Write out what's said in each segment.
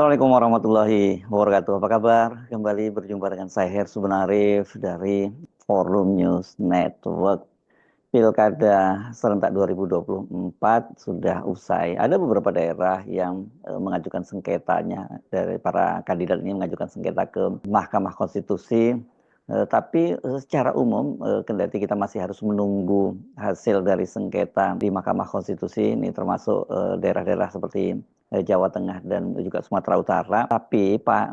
Assalamualaikum warahmatullahi wabarakatuh. Apa kabar? Kembali berjumpa dengan saya Hersu Benarif dari Forum News Network. Pilkada serentak 2024 sudah usai. Ada beberapa daerah yang mengajukan sengketanya, dari para kandidat ini mengajukan sengketa ke Mahkamah Konstitusi. Tapi secara umum, kendati kita masih harus menunggu hasil dari sengketa di Mahkamah Konstitusi, ini termasuk daerah-daerah seperti Jawa Tengah dan juga Sumatera Utara. Tapi Pak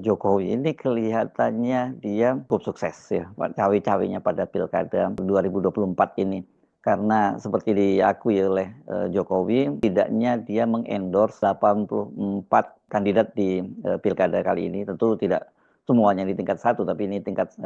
Jokowi ini kelihatannya dia cukup sukses ya, cawe-cawenya pada Pilkada 2024 ini. Karena seperti diakui oleh Jokowi, tidaknya dia mengendorse 84 kandidat di Pilkada kali ini. Tentu tidak semuanya di tingkat satu, tapi ini tingkat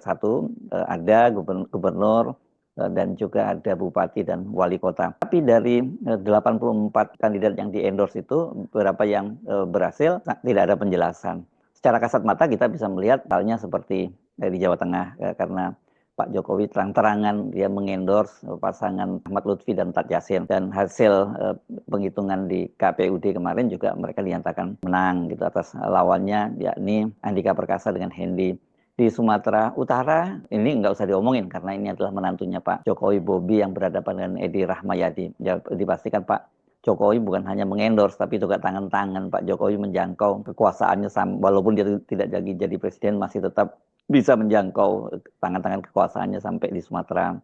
satu, ada gubernur, dan juga ada bupati dan wali kota. Tapi dari 84 kandidat yang di-endorse itu, beberapa yang berhasil, tidak ada penjelasan. Secara kasat mata kita bisa melihat halnya seperti di Jawa Tengah, karena Pak Jokowi terang-terangan dia mengendorse pasangan Ahmad Lutfi dan Tad Yassin, dan hasil penghitungan di KPUD kemarin juga mereka dinyatakan menang gitu atas lawannya, yakni Andika Perkasa dengan Hendi. Di Sumatera Utara ini nggak usah diomongin karena ini adalah menantunya Pak Jokowi, Bobi, yang berhadapan dengan Edi Rahmayadi. Ya, dipastikan Pak Jokowi bukan hanya mengendorse tapi juga tangan-tangan Pak Jokowi menjangkau kekuasaannya, walaupun dia tidak jadi presiden masih tetap bisa menjangkau tangan-tangan kekuasaannya sampai di Sumatera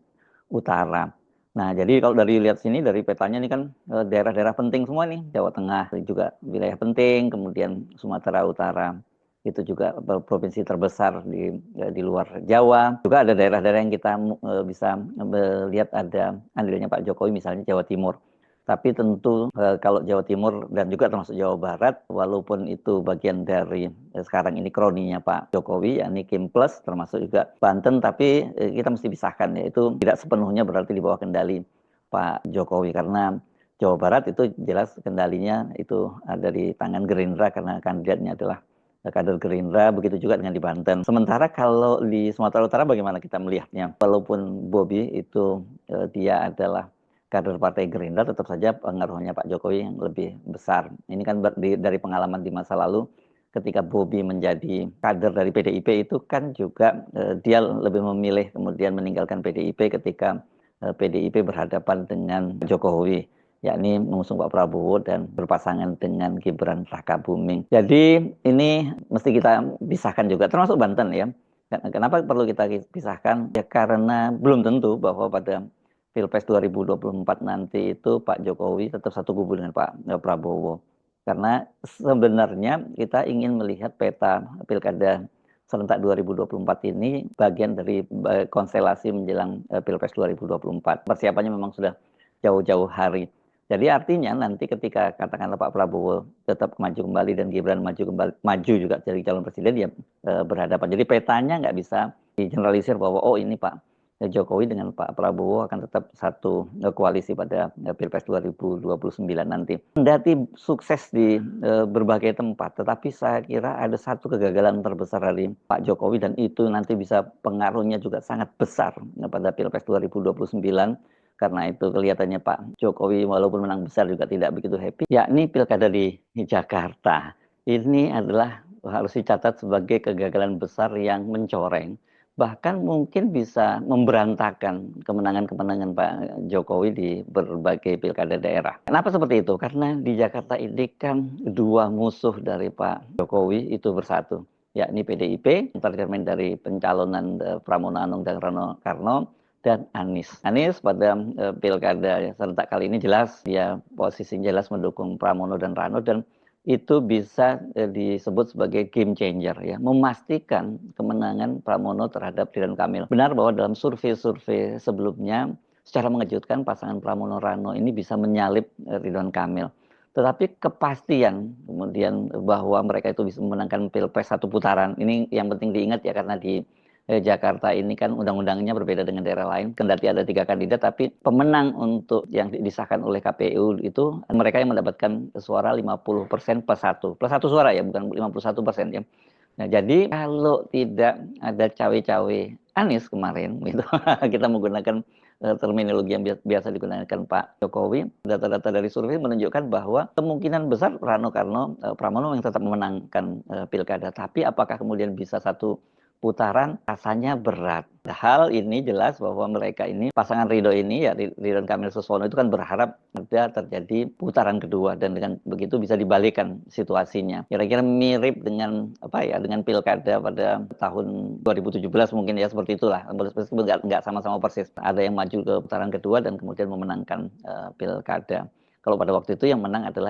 Utara. Nah, jadi kalau dari lihat sini dari petanya ini kan daerah-daerah penting semua nih, Jawa Tengah juga wilayah penting, kemudian Sumatera Utara itu juga provinsi terbesar di luar Jawa. Juga ada daerah-daerah yang kita bisa melihat ada andilnya Pak Jokowi, misalnya Jawa Timur. Tapi tentu kalau Jawa Timur dan juga termasuk Jawa Barat, walaupun itu bagian dari sekarang ini kroninya Pak Jokowi, yakni Kim Plus, termasuk juga Banten, tapi kita mesti pisahkan, yaitu tidak sepenuhnya berarti di bawah kendali Pak Jokowi, karena Jawa Barat itu jelas kendalinya itu ada di tangan Gerindra karena kandidatnya adalah kader Gerindra, begitu juga dengan di Banten. Sementara kalau di Sumatera Utara bagaimana kita melihatnya? Walaupun Bobi itu dia adalah kader Partai Gerindra, tetap saja pengaruhnya Pak Jokowi yang lebih besar. Ini kan dari pengalaman di masa lalu, ketika Bobi menjadi kader dari PDIP itu kan juga dia lebih memilih kemudian meninggalkan PDIP ketika PDIP berhadapan dengan Jokowi, yakni mengusung Pak Prabowo dan berpasangan dengan Gibran Rakabuming. Jadi ini mesti kita pisahkan juga, termasuk Banten ya. Kenapa perlu kita pisahkan? Ya karena belum tentu bahwa pada Pilpres 2024 nanti itu Pak Jokowi tetap satu kubu dengan Pak Prabowo. Karena sebenarnya kita ingin melihat peta Pilkada serentak 2024 ini bagian dari konstelasi menjelang Pilpres 2024. Persiapannya memang sudah jauh-jauh hari. Jadi artinya nanti ketika katakanlah Pak Prabowo tetap maju kembali dan Gibran maju juga jadi calon presiden, dia berhadapan. Jadi petanya nggak bisa digeneralisir bahwa oh ini Pak Jokowi dengan Pak Prabowo akan tetap satu koalisi pada Pilpres 2029 nanti. Kendati sukses di berbagai tempat, tetapi saya kira ada satu kegagalan terbesar dari Pak Jokowi, dan itu nanti bisa pengaruhnya juga sangat besar pada Pilpres 2029. Karena itu kelihatannya Pak Jokowi walaupun menang besar juga tidak begitu happy, yakni Pilkada di Jakarta. Ini adalah harus dicatat sebagai kegagalan besar yang mencoreng, bahkan mungkin bisa memberantakan kemenangan-kemenangan Pak Jokowi di berbagai pilkada daerah. Kenapa seperti itu? Karena di Jakarta ini kan dua musuh dari Pak Jokowi itu bersatu, yakni PDIP, tercermin dari pencalonan Pramono Anung dan Rano Karno, dan Anies. Anies pada pilkada serentak kali ini jelas dia posisinya jelas mendukung Pramono dan Rano, dan itu bisa disebut sebagai game changer ya, memastikan kemenangan Pramono terhadap Ridwan Kamil. Benar bahwa dalam survei-survei sebelumnya secara mengejutkan pasangan Pramono Rano ini bisa menyalip Ridwan Kamil. Tetapi kepastian kemudian bahwa mereka itu bisa memenangkan Pilpres satu putaran, ini yang penting diingat ya, karena di Jakarta ini kan undang-undangnya berbeda dengan daerah lain. Kendati ada 3 kandidat, tapi pemenang untuk yang disahkan oleh KPU itu mereka yang mendapatkan suara 50% plus 1 suara ya, bukan 51% ya. Nah, jadi kalau tidak ada cawe-cawe Anies kemarin, gitu, kita menggunakan terminologi yang biasa digunakan Pak Jokowi, data-data dari survei menunjukkan bahwa kemungkinan besar Rano Karno Pramono yang tetap memenangkan pilkada. Tapi apakah kemudian bisa satu putaran? Rasanya berat. Hal ini jelas bahwa mereka ini, pasangan Ridho ini, ya Ridwan Kamil Suswono itu kan berharap ada terjadi putaran kedua dan dengan begitu bisa dibalikan situasinya. Kira-kira mirip dengan apa ya, dengan pilkada pada tahun 2017 mungkin ya, seperti itulah. Meskipun nggak sama-sama persis. Ada yang maju ke putaran kedua dan kemudian memenangkan pilkada. Kalau pada waktu itu yang menang adalah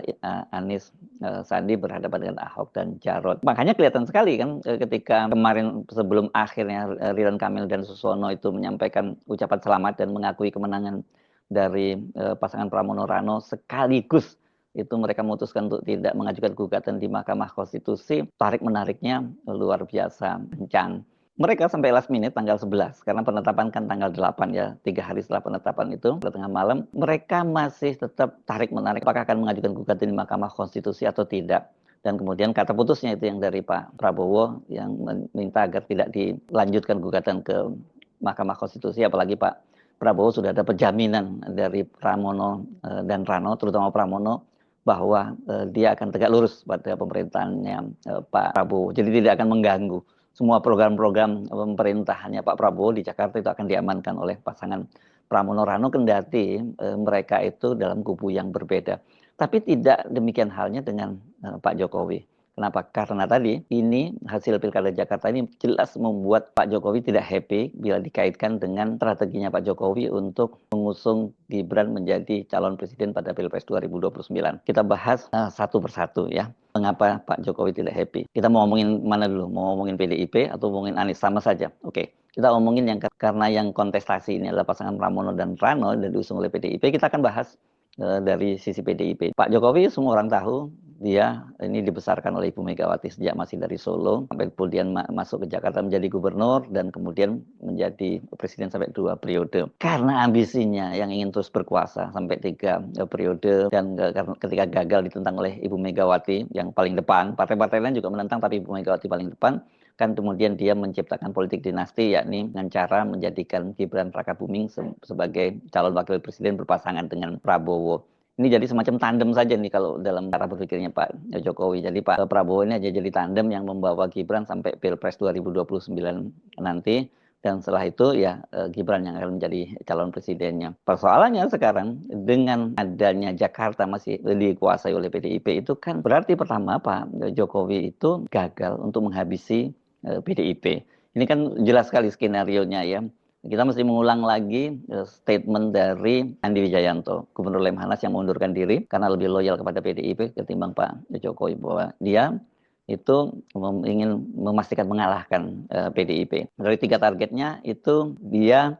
Anies Sandi berhadapan dengan Ahok dan Jarot. Makanya kelihatan sekali kan ketika kemarin sebelum akhirnya Ridwan Kamil dan Suswono itu menyampaikan ucapan selamat dan mengakui kemenangan dari pasangan Pramono Rano, sekaligus itu mereka memutuskan untuk tidak mengajukan gugatan di Mahkamah Konstitusi. Tarik-menariknya luar biasa kencang. Mereka sampai last minute tanggal 11, karena penetapan kan tanggal 8 ya, 3 hari setelah penetapan itu, pada tengah malam, mereka masih tetap tarik-menarik apakah akan mengajukan gugatan di Mahkamah Konstitusi atau tidak. Dan kemudian kata putusnya itu yang dari Pak Prabowo yang meminta agar tidak dilanjutkan gugatan ke Mahkamah Konstitusi, apalagi Pak Prabowo sudah ada jaminan dari Pramono dan Rano, terutama Pramono, bahwa dia akan tegak lurus pada pemerintahannya Pak Prabowo. Jadi tidak akan mengganggu. Semua program-program pemerintahannya Pak Prabowo di Jakarta itu akan diamankan oleh pasangan Pramono Rano, kendati mereka itu dalam kubu yang berbeda. Tapi tidak demikian halnya dengan Pak Jokowi. Kenapa? Karena tadi ini hasil Pilkada Jakarta ini jelas membuat Pak Jokowi tidak happy bila dikaitkan dengan strateginya Pak Jokowi untuk mengusung Gibran menjadi calon presiden pada Pilpres 2029. Kita bahas satu persatu ya. Mengapa Pak Jokowi tidak happy? Kita mau ngomongin mana dulu? Mau ngomongin PDIP atau ngomongin Anies? Sama saja. Oke. Kita ngomongin yang karena yang kontestasi ini adalah pasangan Pramono dan Rano dan diusung oleh PDIP, kita akan bahas dari sisi PDIP. Pak Jokowi semua orang tahu dia ini dibesarkan oleh Ibu Megawati sejak masih dari Solo sampai kemudian masuk ke Jakarta menjadi gubernur dan kemudian menjadi presiden sampai 2 periode. Karena ambisinya yang ingin terus berkuasa sampai 3 periode dan ketika gagal ditentang oleh Ibu Megawati yang paling depan, partai-partai lain juga menentang tapi Ibu Megawati paling depan, kan kemudian dia menciptakan politik dinasti, yakni dengan cara menjadikan Gibran Rakabuming sebagai calon wakil presiden berpasangan dengan Prabowo. Ini jadi semacam tandem saja nih kalau dalam cara berpikirnya Pak Jokowi. Jadi Pak Prabowo ini aja jadi tandem yang membawa Gibran sampai Pilpres 2029 nanti. Dan setelah itu ya Gibran yang akan menjadi calon presidennya. Persoalannya sekarang dengan adanya Jakarta masih dikuasai oleh PDIP, itu kan berarti pertama Pak Jokowi itu gagal untuk menghabisi PDIP. Ini kan jelas sekali skenario-nya ya. Kita mesti mengulang lagi statement dari Andi Wijayanto, Gubernur Lemhanas yang mengundurkan diri karena lebih loyal kepada PDIP ketimbang Pak Jokowi, bahwa dia itu ingin memastikan mengalahkan PDIP. Dari 3 targetnya itu dia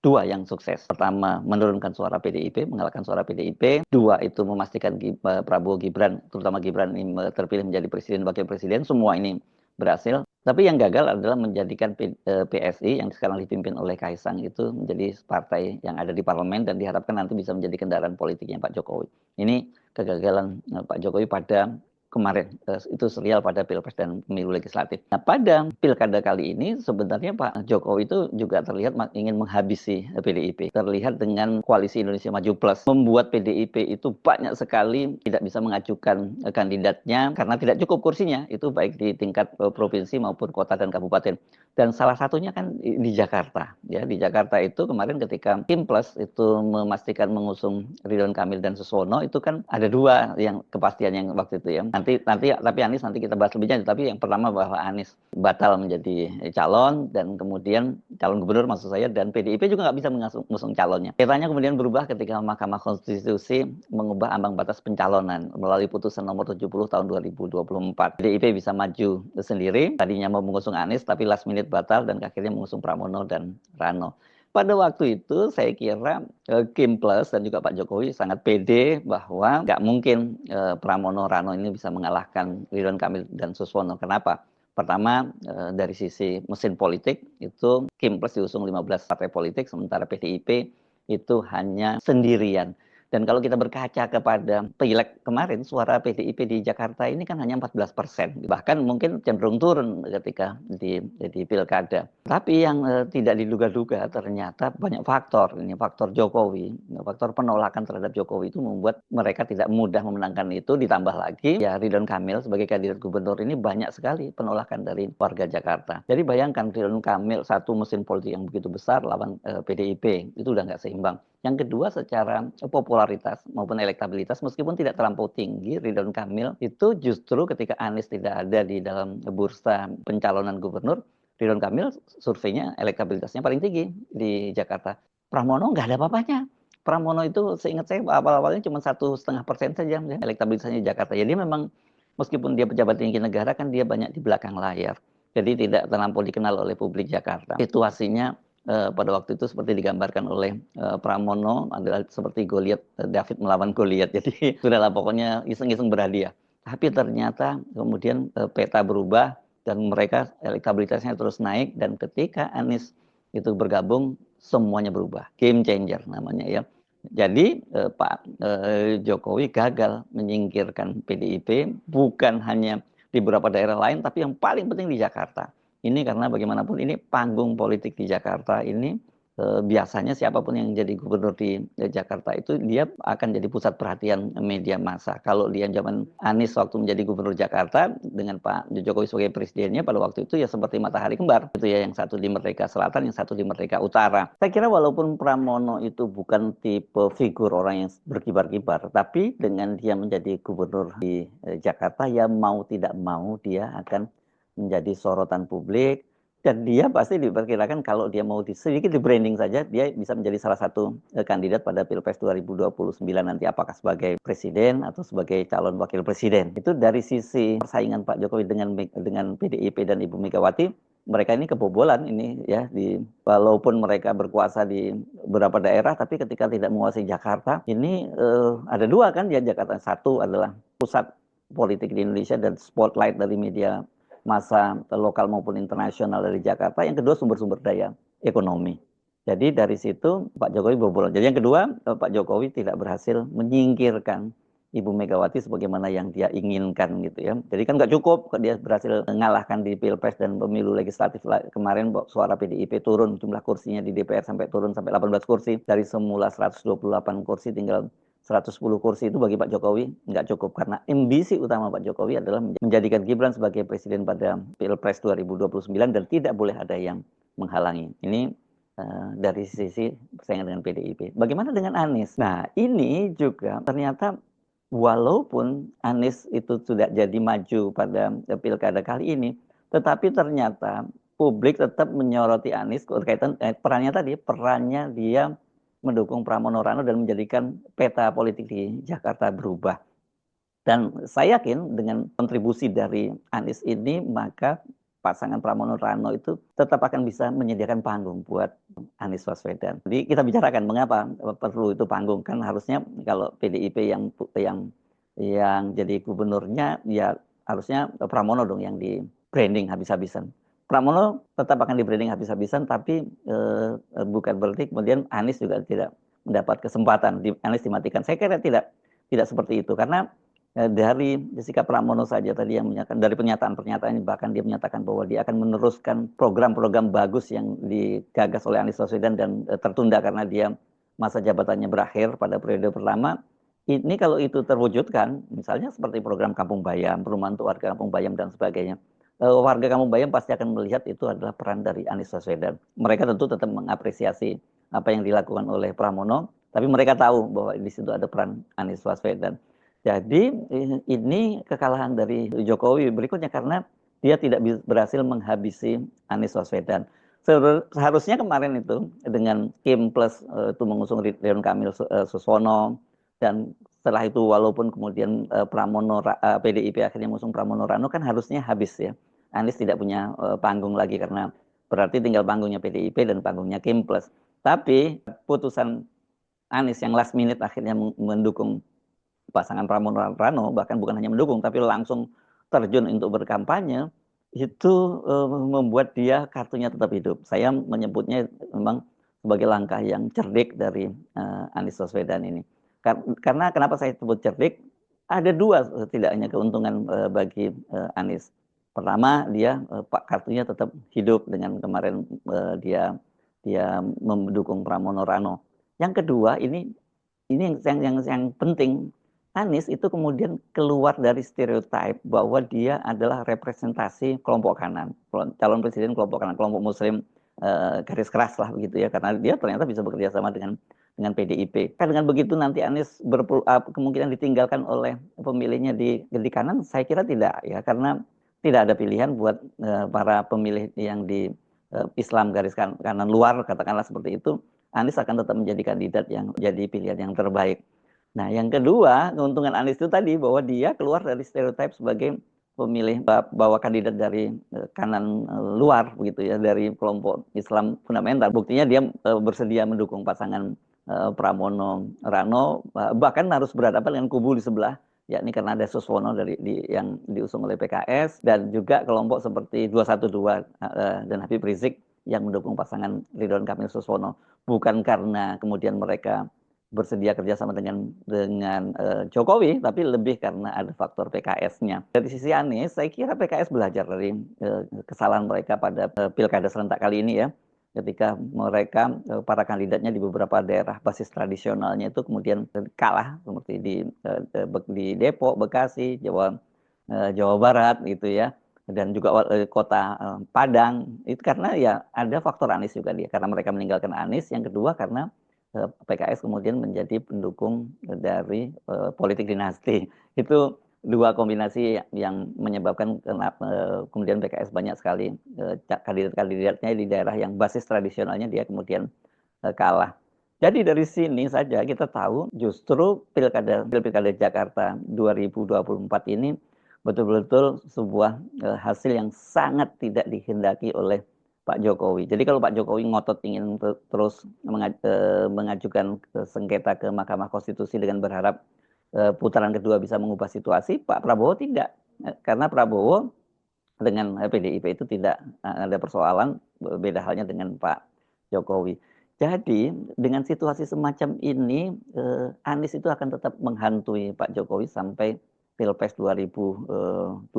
2 yang sukses. Pertama, menurunkan suara PDIP, mengalahkan suara PDIP. 2, itu memastikan Prabowo Gibran, terutama Gibran ini terpilih menjadi presiden, wakil presiden. Semua ini berhasil. Tapi yang gagal adalah menjadikan PSI yang sekarang dipimpin oleh Kaisang itu menjadi partai yang ada di parlemen dan diharapkan nanti bisa menjadi kendaraan politiknya Pak Jokowi. Ini kegagalan Pak Jokowi pada kemarin, itu serial pada Pilpres dan Pemilu Legislatif. Nah, pada Pilkada kali ini sebenarnya Pak Jokowi itu juga terlihat ingin menghabisi PDIP. Terlihat dengan Koalisi Indonesia Maju Plus, membuat PDIP itu banyak sekali tidak bisa mengajukan kandidatnya karena tidak cukup kursinya, itu baik di tingkat provinsi maupun kota dan kabupaten. Dan salah satunya kan di Jakarta. Ya, di Jakarta itu kemarin ketika Kim Plus itu memastikan mengusung Ridwan Kamil dan Suswono, itu kan ada 2 yang kepastian yang waktu itu ya. Tapi Anies nanti kita bahas lebih lanjut. Tapi yang pertama bahwa Anies batal menjadi calon dan kemudian calon gubernur maksud saya, dan PDIP juga nggak bisa mengusung calonnya. Petanya kemudian berubah ketika Mahkamah Konstitusi mengubah ambang batas pencalonan melalui putusan nomor 70 tahun 2024. PDIP bisa maju sendiri, tadinya mau mengusung Anies tapi last minute batal dan akhirnya mengusung Pramono dan Rano. Pada waktu itu saya kira Kim Plus dan juga Pak Jokowi sangat pede bahwa nggak mungkin Pramono Rano ini bisa mengalahkan Ridwan Kamil dan Suswono. Kenapa? Pertama, dari sisi mesin politik itu Kim Plus diusung 15 partai politik, sementara PDIP itu hanya sendirian. Dan kalau kita berkaca kepada pileg kemarin, suara PDIP di Jakarta ini kan hanya 14%. Bahkan mungkin cenderung turun ketika di pilkada. Tapi yang tidak diduga-duga ternyata banyak faktor. Ini faktor Jokowi, faktor penolakan terhadap Jokowi itu membuat mereka tidak mudah memenangkan itu. Ditambah lagi ya Ridwan Kamil sebagai kandidat gubernur ini banyak sekali penolakan dari warga Jakarta. Jadi bayangkan Ridwan Kamil, satu mesin politik yang begitu besar lawan PDIP, itu udah nggak seimbang. Yang kedua, secara popularitas maupun elektabilitas, meskipun tidak terlampau tinggi, Ridwan Kamil itu justru ketika Anies tidak ada di dalam bursa pencalonan gubernur, Ridwan Kamil surveinya elektabilitasnya paling tinggi di Jakarta. Pramono nggak ada apa-apanya. Pramono itu seingat saya awal-awalnya cuma 1,5% saja elektabilitasnya di Jakarta. Jadi memang meskipun dia pejabat tinggi negara kan dia banyak di belakang layar. Jadi tidak terlampau dikenal oleh publik Jakarta. Situasinya pada waktu itu seperti digambarkan oleh Pramono adalah seperti Goliat, David melawan Goliat. Jadi sudahlah pokoknya iseng-iseng berhadiah. Tapi ternyata kemudian peta berubah dan mereka elektabilitasnya terus naik, dan ketika Anies itu bergabung semuanya berubah. Game changer namanya ya. Jadi Pak Jokowi gagal menyingkirkan PDIP bukan hanya di beberapa daerah lain, tapi yang paling penting di Jakarta. Ini karena bagaimanapun ini panggung politik di Jakarta ini biasanya siapapun yang jadi gubernur di Jakarta itu dia akan jadi pusat perhatian media massa. Kalau dia zaman Anies waktu menjadi gubernur Jakarta dengan Pak Jokowi sebagai presidennya pada waktu itu ya seperti matahari kembar. Itu ya, yang satu di Merdeka Selatan, yang satu di Merdeka Utara. Saya kira walaupun Pramono itu bukan tipe figur orang yang berkibar-kibar, tapi dengan dia menjadi gubernur di Jakarta ya mau tidak mau dia akan menjadi sorotan publik, dan dia pasti diperkirakan kalau dia mau sedikit di branding saja, dia bisa menjadi salah satu kandidat pada Pilpres 2029 nanti, apakah sebagai presiden atau sebagai calon wakil presiden. Itu dari sisi persaingan Pak Jokowi dengan PDIP dan Ibu Megawati, mereka ini kebobolan ini ya, walaupun mereka berkuasa di beberapa daerah, tapi ketika tidak menguasai Jakarta, ini ada dua kan ya Jakarta. Satu adalah pusat politik di Indonesia dan spotlight dari media masa lokal maupun internasional dari Jakarta. Yang kedua sumber-sumber daya ekonomi. Jadi dari situ Pak Jokowi bobol. Jadi yang kedua Pak Jokowi tidak berhasil menyingkirkan Ibu Megawati sebagaimana yang dia inginkan gitu ya. Jadi kan nggak cukup dia berhasil mengalahkan di Pilpres dan pemilu legislatif kemarin, suara PDIP turun, jumlah kursinya di DPR sampai 18 kursi, dari semula 128 kursi tinggal 110 kursi. Itu bagi Pak Jokowi nggak cukup, karena ambisi utama Pak Jokowi adalah menjadikan Gibran sebagai presiden pada Pilpres 2029 dan tidak boleh ada yang menghalangi. Ini dari sisi persaingan dengan PDIP. Bagaimana dengan Anies? Nah, ini juga ternyata walaupun Anies itu sudah jadi maju pada pilkada kali ini, tetapi ternyata publik tetap menyoroti Anies berkaitan perannya dia mendukung Pramono Rano dan menjadikan peta politik di Jakarta berubah. Dan saya yakin dengan kontribusi dari Anies ini, maka pasangan Pramono Rano itu tetap akan bisa menyediakan panggung buat Anies Baswedan. Jadi kita bicarakan mengapa perlu itu panggung. Kan harusnya kalau PDIP yang jadi gubernurnya, ya harusnya Pramono dong yang di branding habis-habisan. Pramono tetap akan di branding habis-habisan, tapi bukan berarti kemudian Anies juga tidak mendapat kesempatan, Anies dimatikan. Saya kira tidak seperti itu, karena dari Jessica Pramono saja tadi yang menyatakan, dari pernyataan-pernyataan bahkan dia menyatakan bahwa dia akan meneruskan program-program bagus yang digagas oleh Anies Baswedan dan tertunda karena dia masa jabatannya berakhir pada periode pertama. Ini kalau itu terwujudkan, misalnya seperti program Kampung Bayam, perumahan untuk warga Kampung Bayam dan sebagainya, warga Kampung Bayam pasti akan melihat itu adalah peran dari Anies Baswedan. Mereka tentu tetap mengapresiasi apa yang dilakukan oleh Pramono, tapi mereka tahu bahwa di situ ada peran Anies Baswedan. Jadi ini kekalahan dari Jokowi berikutnya karena dia tidak berhasil menghabisi Anies Baswedan. Seharusnya kemarin itu dengan Kim plus itu mengusung Ridwan Kamil Suswono, dan setelah itu walaupun kemudian PDIP akhirnya mengusung Pramono Rano, kan harusnya habis ya. Anies tidak punya panggung lagi karena berarti tinggal panggungnya PDIP dan panggungnya Kim plus. Tapi putusan Anies yang last minute akhirnya mendukung pasangan Pramono Rano, bahkan bukan hanya mendukung tapi langsung terjun untuk berkampanye, itu membuat dia kartunya tetap hidup. Saya menyebutnya memang sebagai langkah yang cerdik dari Anies Baswedan ini. Karena kenapa saya sebut cerdik, ada dua setidaknya keuntungan bagi Anies. Pertama, dia kartunya tetap hidup dengan kemarin dia mendukung Pramono Rano. Yang kedua, ini yang penting. Anies itu kemudian keluar dari stereotip bahwa dia adalah representasi kelompok kanan, calon presiden kelompok kanan, kelompok Muslim garis keras lah begitu ya, karena dia ternyata bisa bekerja sama dengan PDIP. Kan dengan begitu nanti Anies kemungkinan ditinggalkan oleh pemilihnya di kanan, saya kira tidak ya, karena tidak ada pilihan buat para pemilih yang di Islam garis kanan luar, katakanlah seperti itu. Anies akan tetap menjadi kandidat yang jadi pilihan yang terbaik. Nah, yang kedua, keuntungan Anies itu tadi bahwa dia keluar dari stereotip sebagai pemilih bahwa kandidat dari kanan luar begitu ya, dari kelompok Islam fundamental. Buktinya dia bersedia mendukung pasangan Pramono Rano, bahkan harus berhadapan dengan kubu di sebelah, yakni karena ada Suswono yang diusung oleh PKS, dan juga kelompok seperti 212 dan Habib Rizik yang mendukung pasangan Ridwan Kamil Suswono. Bukan karena kemudian mereka bersedia kerjasama dengan Jokowi, tapi lebih karena ada faktor PKS-nya. Dari sisi Anies, saya kira PKS belajar dari kesalahan mereka pada pilkada serentak kali ini ya, ketika mereka para kandidatnya di beberapa daerah basis tradisionalnya itu kemudian kalah, seperti di Depok, Bekasi, Jawa Barat gitu ya, dan juga kota Padang. Itu karena ya ada faktor Anies juga dia, karena mereka meninggalkan Anies. Yang kedua karena PKS kemudian menjadi pendukung dari politik dinasti. Itu dua kombinasi yang menyebabkan kemudian PKS banyak sekali kandidat-kandidatnya di daerah yang basis tradisionalnya dia kemudian kalah. Jadi dari sini saja kita tahu justru pilkada Jakarta 2024 ini betul-betul sebuah hasil yang sangat tidak dikehendaki oleh Pak Jokowi. Jadi kalau Pak Jokowi ngotot ingin terus mengajukan sengketa ke Mahkamah Konstitusi dengan berharap putaran kedua bisa mengubah situasi, Pak Prabowo tidak. Karena Prabowo dengan PDIP itu tidak ada persoalan, beda halnya dengan Pak Jokowi. Jadi dengan situasi semacam ini, Anies itu akan tetap menghantui Pak Jokowi sampai Pilpres 2029.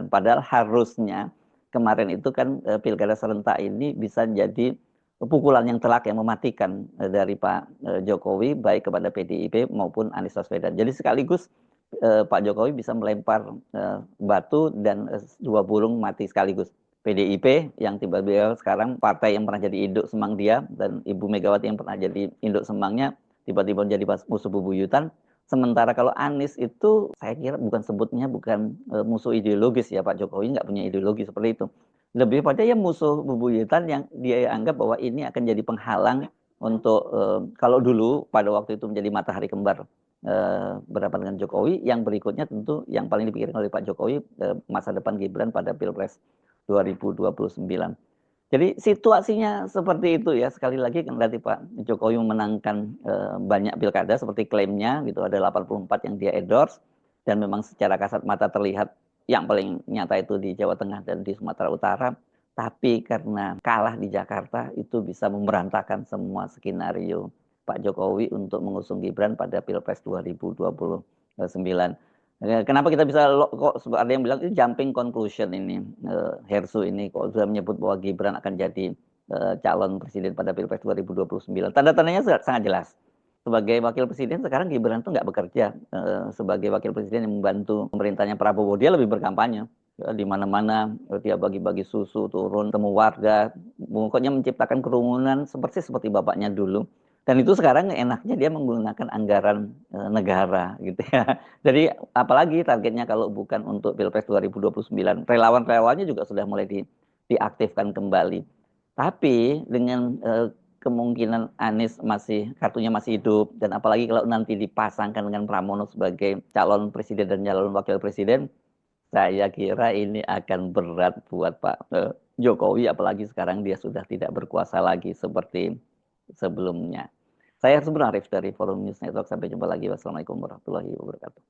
Padahal harusnya kemarin itu kan pilkada serentak ini bisa jadi pukulan yang telak yang mematikan dari Pak Jokowi baik kepada PDIP maupun Anies Baswedan. Jadi sekaligus Pak Jokowi bisa melempar batu dan dua burung mati sekaligus. PDIP yang tiba-tiba sekarang partai yang pernah jadi induk semang dia dan Ibu Megawati yang pernah jadi induk semangnya tiba-tiba menjadi musuh bebuyutan. Sementara kalau Anies itu saya kira bukan musuh ideologis ya, Pak Jokowi nggak punya ideologi seperti itu. Lebih pada ya musuh bebuyutan yang dia anggap bahwa ini akan jadi penghalang untuk kalau dulu pada waktu itu menjadi matahari kembar berhadapan dengan Jokowi, yang berikutnya tentu yang paling dipikirkan oleh Pak Jokowi masa depan Gibran pada Pilpres 2029. Jadi situasinya seperti itu ya. Sekali lagi kan nanti Pak Jokowi memenangkan banyak pilkada seperti klaimnya gitu, ada 84 yang dia endorse, dan memang secara kasat mata terlihat yang paling nyata itu di Jawa Tengah dan di Sumatera Utara. Tapi karena kalah di Jakarta itu bisa memberantakan semua skenario Pak Jokowi untuk mengusung Gibran pada Pilpres 2029. Kenapa kita bisa kok ada yang bilang ini jumping conclusion ini, Hersu ini kok sudah menyebut bahwa Gibran akan jadi calon presiden pada Pilpres 2029. Tanda-tandanya sangat jelas. Sebagai wakil presiden sekarang Gibran tuh nggak bekerja sebagai wakil presiden yang membantu pemerintahnya Prabowo. Dia lebih berkampanye di mana-mana, dia bagi-bagi susu, turun temu warga, pokoknya menciptakan kerumunan seperti bapaknya dulu. Dan itu sekarang enaknya dia menggunakan anggaran negara gitu ya. Jadi apalagi targetnya kalau bukan untuk Pilpres 2029. Relawan-relawannya juga sudah mulai diaktifkan kembali. Tapi dengan kemungkinan Anies kartunya masih hidup, dan apalagi kalau nanti dipasangkan dengan Pramono sebagai calon presiden dan calon wakil presiden, saya kira ini akan berat buat Pak Jokowi, apalagi sekarang dia sudah tidak berkuasa lagi seperti sebelumnya. Saya Arif dari Forum News Network. Sampai jumpa lagi. Wassalamualaikum warahmatullahi wabarakatuh.